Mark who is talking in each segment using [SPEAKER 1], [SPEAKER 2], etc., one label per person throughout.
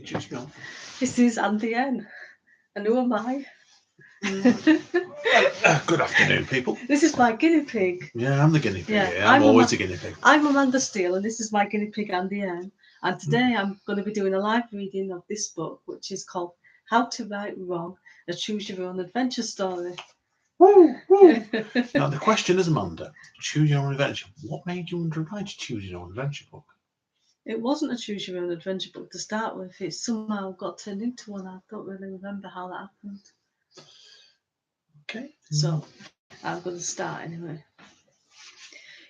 [SPEAKER 1] introduce me on?
[SPEAKER 2] This is Andy N. And who am I?
[SPEAKER 1] Good afternoon, people.
[SPEAKER 2] This is my guinea pig.
[SPEAKER 1] Yeah, I'm the guinea pig.
[SPEAKER 2] Yeah,
[SPEAKER 1] Yeah, I'm always the guinea pig.
[SPEAKER 2] I'm Amanda Steele, and this is my guinea pig, Andy N. And today I'm going to be doing a live reading of this book, which is called How to Write Wrong, a Choose Your Own Adventure Story.
[SPEAKER 1] Woo, woo. Now, the question is, Amanda, choose your own adventure. What made you want to write a choose your own adventure book?
[SPEAKER 2] It wasn't a Choose Your Own Adventure book to start with. It somehow got turned into one. I don't really remember how that happened.
[SPEAKER 1] Okay.
[SPEAKER 2] So I'm going to start anyway.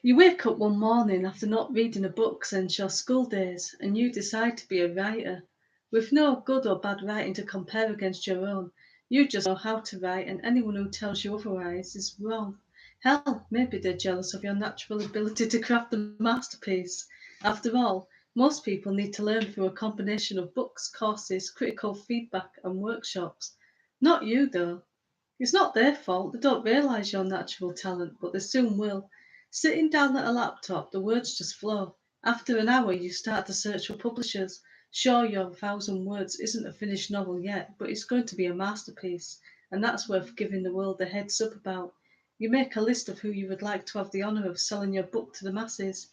[SPEAKER 2] You wake up one morning after not reading a book since your school days, and you decide to be a writer. With no good or bad writing to compare against your own, you just know how to write, and anyone who tells you otherwise is wrong. Hell, maybe they're jealous of your natural ability to craft a masterpiece. After all, most people need to learn through a combination of books, courses, critical feedback, and workshops. Not you, though. It's not their fault. They don't realise your natural talent, but they soon will. Sitting down at a laptop, the words just flow. After an hour, you start to search for publishers. Sure, your 1,000 words isn't a finished novel yet, but it's going to be a masterpiece, and that's worth giving the world a heads up about. You make a list of who you would like to have the honour of selling your book to the masses.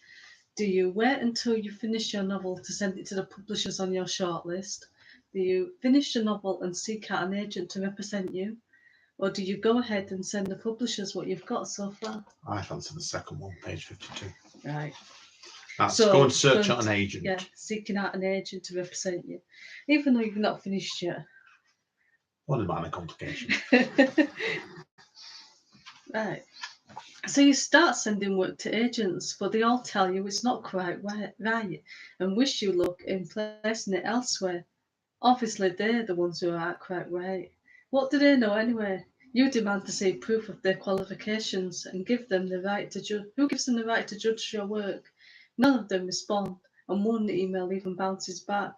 [SPEAKER 2] Do you wait until you finish your novel to send it to the publishers on your shortlist? Do you finish the novel and seek out an agent to represent you? Or do you go ahead and send the publishers what you've got so far?
[SPEAKER 1] I fancy the second one, page 52.
[SPEAKER 2] Right.
[SPEAKER 1] That's go and search out an agent.
[SPEAKER 2] Yeah, seeking out an agent to represent you, even though you've not finished yet.
[SPEAKER 1] What a minor complication.
[SPEAKER 2] Right. So you start sending work to agents, but they all tell you it's not quite right and wish you luck in placing it elsewhere. Obviously, they're the ones who aren't quite right. What do they know anyway? You demand to see proof of their qualifications and give them the right to judge. Who gives them the right to judge your work? None of them respond, and one email even bounces back.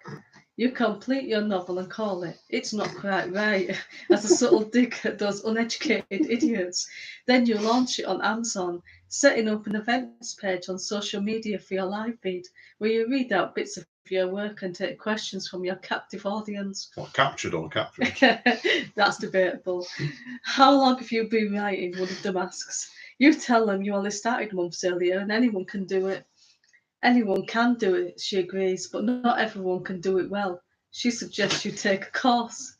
[SPEAKER 2] You complete your novel and call it It's Not Quite Right, as a subtle dig at those uneducated idiots. Then you launch it on Amazon, setting up an events page on social media for your live feed, where you read out bits of your work and take questions from your captive audience.
[SPEAKER 1] What, captured or captured?
[SPEAKER 2] That's debatable. How long have you been writing? One of them asks. You tell them you only started months earlier and anyone can do it. Anyone can do it, she agrees, but not everyone can do it well. She suggests you take a course.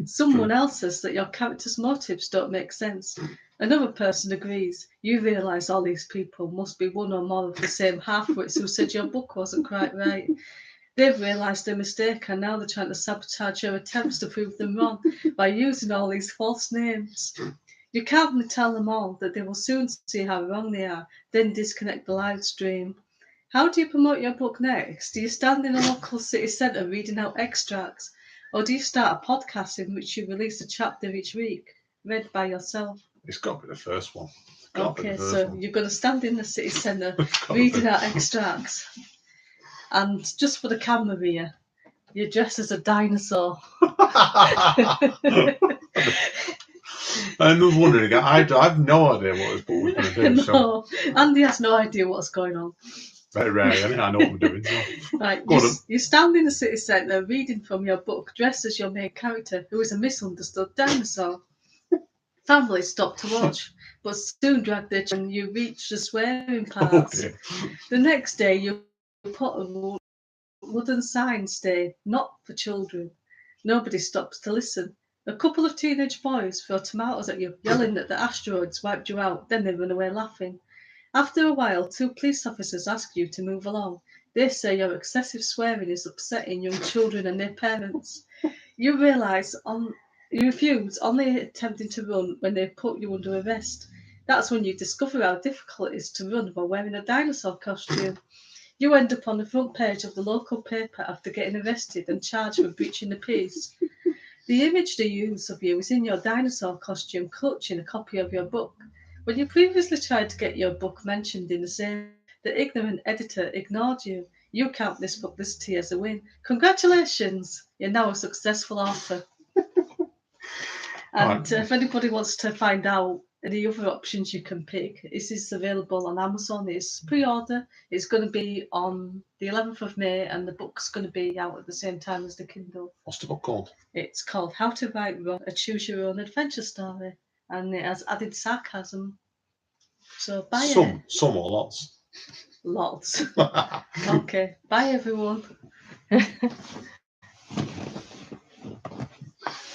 [SPEAKER 2] Someone else says that your character's motives don't make sense. Another person agrees. You realise all these people must be one or more of the same half-wits who said your book wasn't quite right. They've realised their mistake and now they're trying to sabotage your attempts to prove them wrong by using all these false names. You calmly tell them all that they will soon see how wrong they are, then disconnect the live stream. How do you promote your book next? Do you stand in a local city centre reading out extracts? Or do you start a podcast in which you release a chapter each week, read by yourself?
[SPEAKER 1] It's got to be the first one.
[SPEAKER 2] Okay, so you're going to stand in the city centre reading out extracts. And just for the camera here, you're dressed as a dinosaur.
[SPEAKER 1] I was wondering, I've no idea what this book was going to do.
[SPEAKER 2] No, Andy has no idea what's going on.
[SPEAKER 1] Very rarely, I know what I'm doing. So.
[SPEAKER 2] Right, you stand in the city centre reading from your book, dressed as your main character, who is a misunderstood dinosaur. Family stop to watch, but soon drag their children. You reach the swearing parts. The next day, you put a wooden sign saying, "Not for children." Nobody stops to listen. A couple of teenage boys throw tomatoes at you, yelling that the asteroids wiped you out. Then they run away laughing. After a while, 2 police officers ask you to move along. They say your excessive swearing is upsetting young children and their parents. You refuse, only attempting to run when they put you under arrest. That's when you discover how difficult it is to run while wearing a dinosaur costume. You end up on the front page of the local paper after getting arrested and charged with breaching the peace. The image they use of you is in your dinosaur costume clutching a copy of your book. When you previously tried to get your book mentioned in the same, the ignorant editor ignored you. You count this publicity as a win. Congratulations! You're now a successful author. And if anybody wants to find out the other options you can pick. This is available on Amazon. It's pre-order. It's going to be on the 11th of May, and the book's going to be out at the same time as the Kindle.
[SPEAKER 1] What's the book called?
[SPEAKER 2] It's called How to Write Ron, a Choose Your Own Adventure Story, and it has added sarcasm. So buy it.
[SPEAKER 1] Some or lots.
[SPEAKER 2] Lots. Okay. Bye, everyone.